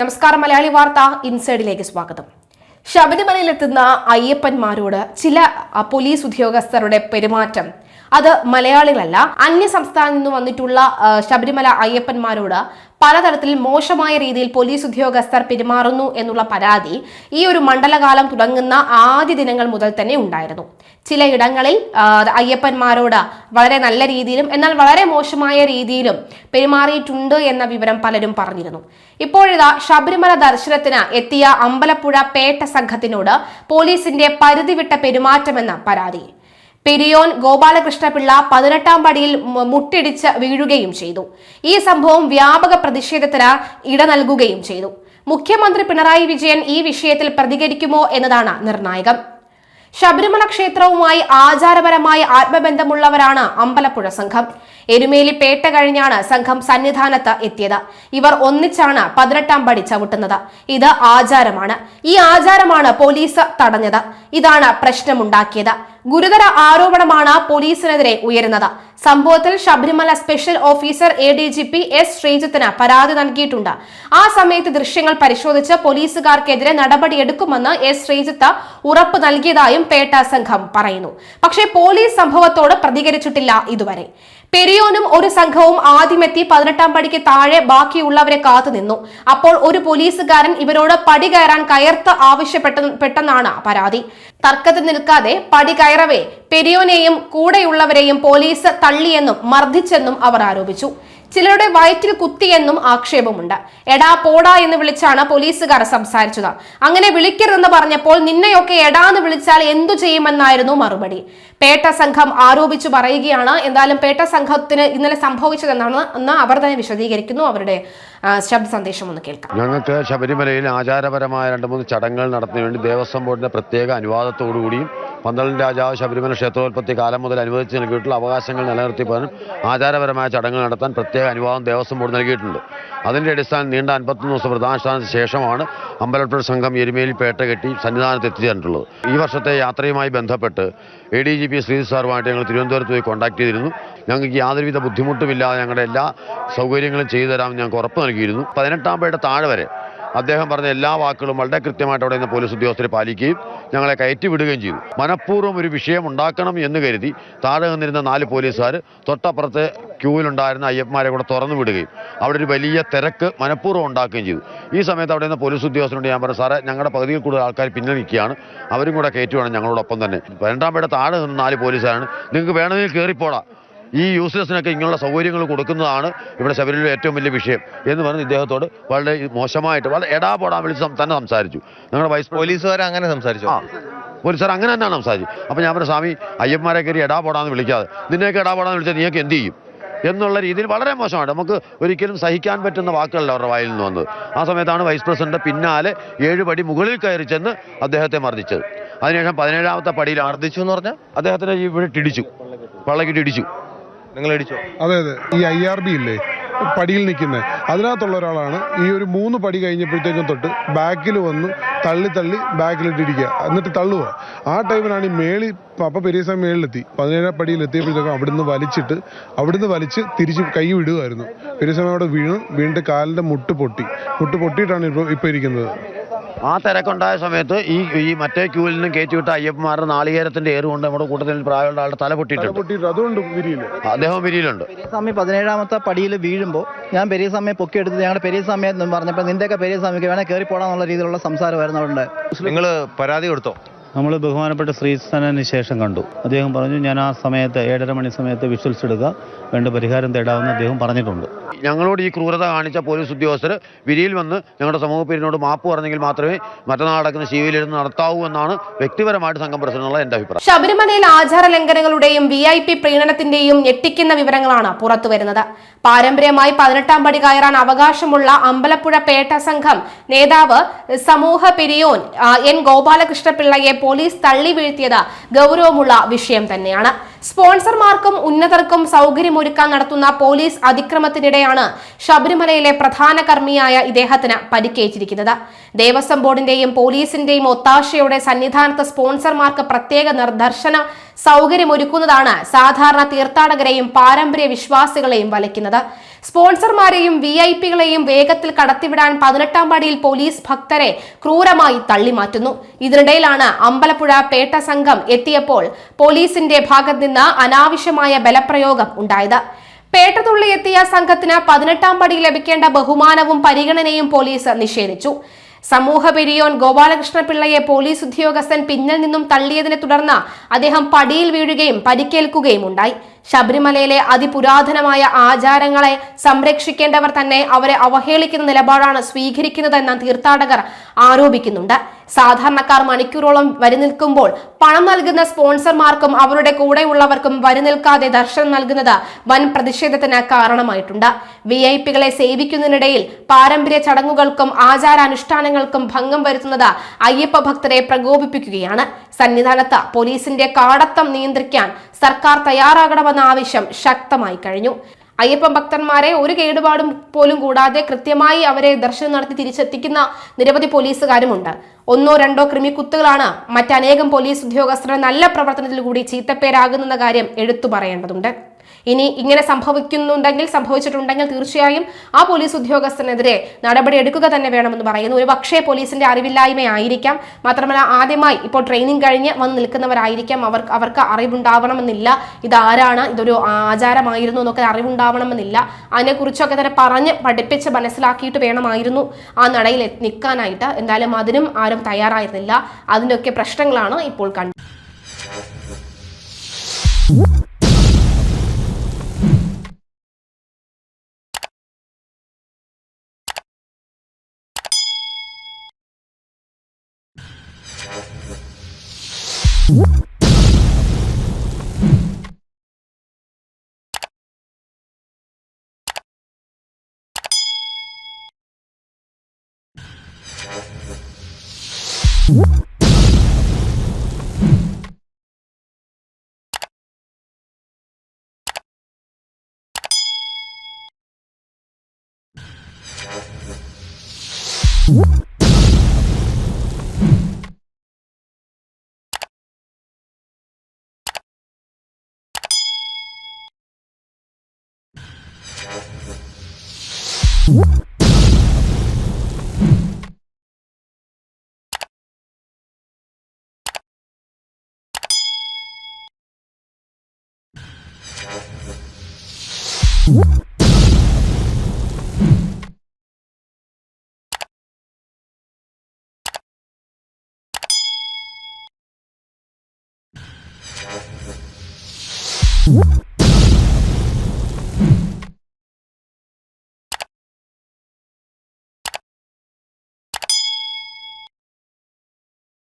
നമസ്കാരം മലയാളി വാർത്ത ഇൻസൈഡിലേക്ക് സ്വാഗതം. ശബരിമലയിലെത്തുന്ന അയ്യപ്പന്മാരോട് ചില പോലീസ് ഉദ്യോഗസ്ഥരുടെ പെരുമാറ്റം അത് മലയാളികളല്ല, അന്യ സംസ്ഥാനത്ത് നിന്ന് വന്നിട്ടുള്ള ശബരിമല അയ്യപ്പന്മാരോട് പലതരത്തിൽ മോശമായ രീതിയിൽ പോലീസ് ഉദ്യോഗസ്ഥർ പെരുമാറുന്നു എന്നുള്ള പരാതി ഈ ഒരു മണ്ഡലകാലം തുടങ്ങുന്ന ആദ്യ ദിനങ്ങൾ മുതൽ തന്നെ ഉണ്ടായിരുന്നു. ചിലയിടങ്ങളിൽ അയ്യപ്പന്മാരോട് വളരെ നല്ല രീതിയിലും എന്നാൽ വളരെ മോശമായ രീതിയിലും പെരുമാറിയിട്ടുണ്ട് എന്ന വിവരം പലരും പറഞ്ഞിരുന്നു. ഇപ്പോഴിതാ ശബരിമല ദർശനത്തിന് എത്തിയ അമ്പലപ്പുഴ പേട്ട സംഘത്തിനോട് പോലീസിന്റെ പരിധിവിട്ട പെരുമാറ്റമെന്ന പരാതി. പെരിയോൻ ഗോപാലകൃഷ്ണപിള്ള 18-ാം പടിയിൽ മുട്ടിടിച്ച് വീഴുകയും ചെയ്തു. ഈ സംഭവം വ്യാപക പ്രതിഷേധത്തിന് ഇട നൽകുകയും ചെയ്തു. മുഖ്യമന്ത്രി പിണറായി വിജയൻ ഈ വിഷയത്തിൽ പ്രതികരിക്കുമോ എന്നതാണ് നിർണായകം. ശബരിമല ക്ഷേത്രവുമായി ആചാരപരമായ ആത്മബന്ധമുള്ളവരാണ് അമ്പലപ്പുഴ സംഘം. എരുമേലി പേട്ട കഴിഞ്ഞാണ് സംഘം സന്നിധാനത്ത് എത്തിയത്. ഇവർ ഒന്നിച്ചാണ് 18-ാം പടി ചവിട്ടുന്നത്. ഇത് ആചാരമാണ്. ഈ ആചാരമാണ് പോലീസ് തടഞ്ഞത്. ഇതാണ് പ്രശ്നമുണ്ടാക്കിയത്. ഗുരുതര ആരോപണമാണ് പോലീസിനെതിരെ ഉയരുന്നത്. സംഭവത്തിൽ Sabarimala special officer ADGP S ശ്രീജിത്തിന് പരാതി നൽകിയിട്ടുണ്ട്. ആ സമയത്ത് ദൃശ്യങ്ങൾ പരിശോധിച്ച് പോലീസുകാർക്കെതിരെ നടപടിയെടുക്കുമെന്ന് S ശ്രീജിത്ത് ഉറപ്പ് നൽകിയതായും പേട്ട സംഘം പറയുന്നു. പക്ഷേ പോലീസ് സംഭവത്തോട് പ്രതികരിച്ചിട്ടില്ല ഇതുവരെ. പെരിയോനും ഒരു സംഘവും ആദ്യമെത്തി 18-ാം പടിക്ക് താഴെ ബാക്കിയുള്ളവരെ കാത്തുനിന്നു. അപ്പോൾ ഒരു പോലീസുകാരൻ ഇവരോട് പടി കയറാൻ കയർത്ത് ആവശ്യപ്പെട്ടെന്നാണ് പരാതി. തർക്കത്തിൽ നിൽക്കാതെ പടി കയറവേ പെരിയോനെയും കൂടെയുള്ളവരെയും പോലീസ് തള്ളിയെന്നും മർദ്ദിച്ചെന്നും അവർ ആരോപിച്ചു. ചിലരുടെ വയറ്റിൽ കുത്തിയെന്നും ആക്ഷേപമുണ്ട്. എടാ പോടാ എന്ന് വിളിച്ചാണ് പോലീസുകാർ സംസാരിച്ചത്. അങ്ങനെ വിളിക്കരുതെന്ന് പറഞ്ഞപ്പോൾ നിന്നെയൊക്കെ എടാന്ന് വിളിച്ചാൽ എന്തു ചെയ്യുമെന്നായിരുന്നു മറുപടി. പേട്ട സംഘം ആരോപിച്ചു പറയുകയാണ്. എന്തായാലും പേട്ട സംഘത്തിന് ഇന്നലെ സംഭവിച്ചതെന്നാണ് അവർ തന്നെ വിശദീകരിക്കുന്നു. അവരുടെ ശബ്ദ സന്ദേശം ഒന്ന് കേൾക്കാം. ഞങ്ങൾക്ക് ശബരിമലയിൽ ആചാരപരമായ 2-3 ചടങ്ങുകൾ നടത്തുന്നതിന് വേണ്ടി ദേവസ്വം ബോർഡിന്റെ പ്രത്യേക അനുവാദത്തോടുകൂടിയും പന്തളം രാജാവ് ശബരിമല ക്ഷേത്രോത്പത്തി കാലം മുതൽ അനുവദിച്ച് നൽകിയിട്ടുള്ള അവകാശങ്ങൾ നിലനിർത്തിപ്പോകാനും ആചാരപരമായ ചടങ്ങുകൾ നടത്താൻ പ്രത്യേക അനുവാദം ദേവസ്വം ബോർഡ് നൽകിയിട്ടുണ്ട്. അതിൻ്റെ അടിസ്ഥാനം നീണ്ട 51 ദിവസം വ്രതാനുഷ്ഠാനത്തിന് ശേഷമാണ് അമ്പലപ്പുഴ സംഘം എരുമേലി പേട്ട കെട്ടി സന്നിധാനത്ത് എത്തിച്ചേർന്നിട്ടുള്ളത്. ഈ വർഷത്തെ യാത്രയുമായി ബന്ധപ്പെട്ട് ADGP ശ്രീജിത്ത് സാറുമായിട്ട് ഞങ്ങൾ തിരുവനന്തപുരത്ത് പോയി കോൺടാക്ട് ചെയ്തിരുന്നു. ഞങ്ങൾക്ക് യാതൊരുവിധ ബുദ്ധിമുട്ടുമില്ലാതെ ഞങ്ങളുടെ എല്ലാ സൗകര്യങ്ങളും ചെയ്തു തരാമെന്ന് ഞങ്ങൾക്ക് ഉറപ്പ് നൽകിയിരുന്നു. 18-ാം പടിയുടെ താഴെ വരെ അദ്ദേഹം പറഞ്ഞ എല്ലാ വാക്കുകളും വളരെ കൃത്യമായിട്ട് അവിടെ നിന്ന് പോലീസ് ഉദ്യോഗസ്ഥരെ പാലിക്കുകയും ഞങ്ങളെ കയറ്റി വിടുകയും ചെയ്തു. മനഃപൂർവ്വം ഒരു വിഷയം ഉണ്ടാക്കണം എന്ന് കരുതി താഴെ നിന്നിരുന്ന 4 പോലീസുകാർ തൊട്ടപ്പുറത്തെ ക്യൂവിലുണ്ടായിരുന്ന അയ്യപ്പന്മാരെ കൂടെ തുറന്നു വിടുകയും അവിടെ ഒരു വലിയ തിരക്ക് മനഃപൂർവ്വം ഉണ്ടാക്കുകയും ചെയ്തു. ഈ സമയത്ത് അവിടെ നിന്ന് പോലീസ് ഉദ്യോഗസ്ഥരോട് ഞാൻ പറഞ്ഞു, സാറേ ഞങ്ങളുടെ പകുതിയിൽ കൂടുതൽ ആൾക്കാർ പിന്നിൽ നിൽക്കുകയാണ്, അവരും കൂടെ കയറ്റുവാണ് ഞങ്ങളോടൊപ്പം തന്നെ. 12-ാം പടിയുടെ താഴെ നിന്ന് 4 പോലീസുകാരാണ്, നിങ്ങൾക്ക് വേണമെങ്കിൽ കയറിപ്പോടാ, ഈ യൂസ്ലെസ്സിനൊക്കെ ഇങ്ങനെയുള്ള സൗകര്യങ്ങൾ കൊടുക്കുന്നതാണ് ഇവിടെ ശബരിമലയിലെ ഏറ്റവും വലിയ വിഷയം എന്ന് പറഞ്ഞ് ഇദ്ദേഹത്തോട് വളരെ മോശമായിട്ട് വളരെ എടാ പോടാൻ വിളിച്ച് തന്നെ സംസാരിച്ചു. ഞങ്ങളുടെ വൈസ് പോലീസുകാർ അങ്ങനെ സംസാരിച്ചു. പോലീസുകാർ അങ്ങനെ തന്നെയാണ് സംസാരിച്ചു. അപ്പം ഞാൻ പറഞ്ഞു, സ്വാമി അയ്യന്മാരെ കയറി എടാ പോടാന്ന് വിളിക്കാതെ നിന്നെയൊക്കെ എടാ പോടാന്ന് വിളിച്ചാൽ നീയൊക്കെ എന്ത് ചെയ്യും എന്നുള്ള രീതിയിൽ വളരെ മോശമാണ്. നമുക്ക് ഒരിക്കലും സഹിക്കാൻ പറ്റുന്ന വാക്കുകളല്ല അവരുടെ വായിൽ നിന്ന് വന്നത്. ആ സമയത്താണ് വൈസ് പ്രസിഡന്റ് പിന്നാലെ 7 പടി മുകളിൽ കയറി ചെന്ന് അദ്ദേഹത്തെ മർദ്ദിച്ചത്. അതിനുശേഷം 17-ാമത്തെ പടിയിൽ മർദ്ദിച്ചു എന്ന് പറഞ്ഞാൽ അദ്ദേഹത്തിനെ ഇവിടെ ഇടിച്ചു, പള്ളക്കിട്ട് ഇടിച്ചു. നിങ്ങൾ ഇടിച്ചോ? അതെ, ഈ IRB ഇല്ലേ പടിയിൽ നിൽക്കുന്നത്, അതിനകത്തുള്ള ഒരാളാണ് ഈ ഒരു 3 പടി കഴിഞ്ഞപ്പോഴത്തേക്കും തൊട്ട് ബാക്കിൽ വന്ന് തള്ളി ബാക്കിലിട്ടിരിക്കുക, എന്നിട്ട് തള്ളുക. ആ ടൈമിലാണ് ഈ പെരിയസ്വാമി മേളിലെത്തി 17-ാം പടിയിൽ എത്തിയപ്പോഴത്തേക്കും അവിടുന്ന് വലിച്ച് തിരിച്ച് കൈ വിടുമായിരുന്നു. പെരിയസ്വാമി അവിടെ വീണ്ടും കാലിൻ്റെ മുട്ട് പൊട്ടിയിട്ടാണ് ഇപ്പോൾ ഇരിക്കുന്നത്. ആ തിരക്കുണ്ടായ സമയത്ത് ഈ മറ്റേ ക്യൂവിൽ നിന്നും കയറ്റിവിട്ട അയ്യപ്പന്മാരുടെ നാളികേരത്തിന്റെ ഏറുകൊണ്ട് നമ്മുടെ കൂട്ടത്തിൽ പ്രായമുള്ള ആളുടെ തല പൊട്ടിയിട്ടുണ്ട്. അതുകൊണ്ട് അദ്ദേഹം വിരിയിലുണ്ട്. പെരിയസ്വാമി 17-ാമത്തെ പടിയിൽ വീഴുമ്പോൾ ഞാൻ പെരിയസ്വാമിയെ പൊക്കിയെടുത്ത് ഞങ്ങളുടെ പെരിയസ്വാമിയെ പറഞ്ഞപ്പോൾ നിന്റെയൊക്കെ പെരിയസ്വാമിക്ക് വേണേൽ കയറിപ്പോടാന്നുള്ള രീതിയിലുള്ള സംസാരമായിരുന്നു അവിടെ. നിങ്ങൾ പരാതി കൊടുത്തോ? നമ്മൾ ബഹുമാനപ്പെട്ട ശ്രീധരന് ശേഷം കണ്ടു. അദ്ദേഹം പറഞ്ഞു, ഞാൻ ആ സമയത്ത് 7:30 മണി സമയത്ത് വിഷ്വൽസ് എടുക്കുക, വേണ്ട പരിഹാരം തേടാമെന്ന് അദ്ദേഹം പറഞ്ഞിട്ടുണ്ട്. ഞങ്ങളോട് ഈ ക്രൂരത കാണിച്ച പോലീസ് ഉദ്യോഗസ്ഥർ വിരിയിൽ വന്ന് ഞങ്ങളുടെ സമൂഹപ്പേരിനോട് മാപ്പ് പറഞ്ഞെങ്കിൽ മാത്രമേ മറ്റന്നാൾ നടക്കുന്ന ശിവയിലിരുന്ന് നടത്താവൂ എന്നാണ് വ്യക്തിപരമായിട്ട് സംഘം പ്രസിഡന്റുള്ള എൻ്റെ അഭിപ്രായം. ശബരിമലയിൽ ആചാര ലംഘനങ്ങളുടെയും VIP പ്രീണനത്തിന്റെയും ഞെട്ടിക്കുന്ന വിവരങ്ങളാണ് പുറത്തുവരുന്നത്. പാരമ്പര്യമായി 18-ാം പടി കയറാൻ അവകാശമുള്ള അമ്പലപ്പുഴ പേട്ട സംഘം നേതാവ് സമൂഹ പെരിയോൻ N ഗോപാലകൃഷ്ണപിള്ളയെ പോലീസ് തള്ളി വീഴ്ത്തിയത് ഗൗരവമുള്ള വിഷയം തന്നെയാണ്. സ്പോൺസർമാർക്കും ഉന്നതർക്കും സൗകര്യമൊരുക്കാൻ നടത്തുന്ന പോലീസ് അതിക്രമത്തിനിടെയാണ് ശബരിമലയിലെ പ്രധാന കർമ്മിയായ ഇദ്ദേഹത്തിന് പരിക്കേറ്റിരിക്കുന്നത്. ദേവസ്വം ബോർഡിന്റെയും പോലീസിന്റെയും ഒത്താശയോടെ സന്നിധാനത്ത് സ്പോൺസർമാർക്ക് പ്രത്യേക ദർശന സൗകര്യമൊരുക്കുന്നതാണ് സാധാരണ തീർത്ഥാടകരെയും പാരമ്പര്യ വിശ്വാസികളെയും വലയ്ക്കുന്നത്. സ്പോൺസർമാരെയും VIP-കളെയും വേഗത്തിൽ കടത്തിവിടാൻ 18-ാം പടിയിൽ പോലീസ് ഭക്തരെ ക്രൂരമായി തള്ളിമാറ്റുന്നു. ഇതിനിടയിലാണ് അമ്പലപ്പുഴ പേട്ട സംഘം എത്തിയപ്പോൾ പോലീസിന്റെ ഭാഗത്ത് നിന്ന് അനാവശ്യമായ ബലപ്രയോഗം ഉണ്ടായത്. പേട്ടതുള്ളി എത്തിയ സംഘത്തിന് 18-ാം പടി ലഭിക്കേണ്ട ബഹുമാനവും പരിഗണനയും പോലീസ് നിഷേധിച്ചു. സമൂഹ പെരിയോൻ ഗോപാലകൃഷ്ണ പിള്ളയെ പോലീസ് ഉദ്യോഗസ്ഥൻ പിന്നിൽ നിന്നും തള്ളിയതിനെ തുടർന്ന് അദ്ദേഹം പടിയിൽ വീഴുകയും പരിക്കേൽക്കുകയും ഉണ്ടായി. ശബരിമലയിലെ അതിപുരാതനമായ ആചാരങ്ങളെ സംരക്ഷിക്കേണ്ടവർ തന്നെ അവരെ അവഹേളിക്കുന്ന നിലപാടാണ് സ്വീകരിക്കുന്നതെന്ന് തീർത്ഥാടകർ ആരോപിക്കുന്നുണ്ട്. സാധാരണക്കാർ മണിക്കൂറോളം വരി നിൽക്കുമ്പോൾ പണം നൽകുന്ന സ്പോൺസർമാർക്കും അവരുടെ കൂടെയുള്ളവർക്കും വരി നിൽക്കാതെ ദർശനം നൽകുന്നത് വൻ പ്രതിഷേധത്തിന് കാരണമായിട്ടുണ്ട്. VIP-കളെ സേവിക്കുന്നതിനിടയിൽ പാരമ്പര്യ ചടങ്ങുകൾക്കും ആചാരാനുഷ്ഠാനങ്ങൾക്കും ഭംഗം വരുത്തുന്നത് അയ്യപ്പ ഭക്തരെ പ്രകോപിപ്പിക്കുകയാണ്. സന്നിധാനത്ത് പോലീസിന്റെ കാടത്തം നിയന്ത്രിക്കാൻ സർക്കാർ തയ്യാറാകണമെന്ന ആവശ്യം ശക്തമായി കഴിഞ്ഞു. അയ്യപ്പൻ ഭക്തന്മാരെ ഒരു കേടുപാടും പോലും കൂടാതെ കൃത്യമായി അവരെ ദർശനം നടത്തി തിരിച്ചെത്തിക്കുന്ന നിരവധി പോലീസുകാരുമുണ്ട്. 1-2 കൃമിക്കുത്തുകളാണ് മറ്റനേകം പോലീസ് ഉദ്യോഗസ്ഥരുടെ നല്ല പ്രവർത്തനത്തിൽ കൂടി ചീത്തപ്പേരാകുന്ന കാര്യം എടുത്തു പറയേണ്ടതുണ്ട്. ഇനി ഇങ്ങനെ സംഭവിച്ചിട്ടുണ്ടെങ്കിൽ തീർച്ചയായും ആ പോലീസ് ഉദ്യോഗസ്ഥനെതിരെ നടപടി എടുക്കുക തന്നെ വേണമെന്ന് പറയുന്നു. ഒരു പക്ഷേ പോലീസിന്റെ അറിവില്ലായ്മയായിരിക്കാം. മാത്രമല്ല ആദ്യമായി ഇപ്പോൾ ട്രെയിനിങ് കഴിഞ്ഞ് വന്ന് നിൽക്കുന്നവരായിരിക്കാം. അവർക്ക് അറിവുണ്ടാവണമെന്നില്ല. ഇതാരാണ്, ഇതൊരു ആചാരമായിരുന്നു എന്നൊക്കെ അറിവുണ്ടാവണമെന്നില്ല. അതിനെക്കുറിച്ചൊക്കെ തന്നെ പറഞ്ഞ് പഠിപ്പിച്ച് മനസ്സിലാക്കിയിട്ട് വേണമായിരുന്നു ആ നടയിൽ നിൽക്കാനായിട്ട്. എന്തായാലും അതിനും ആരും തയ്യാറായിരുന്നില്ല. അതിൻ്റെയൊക്കെ പ്രശ്നങ്ങളാണ് ഇപ്പോൾ കണ്ടത്. What?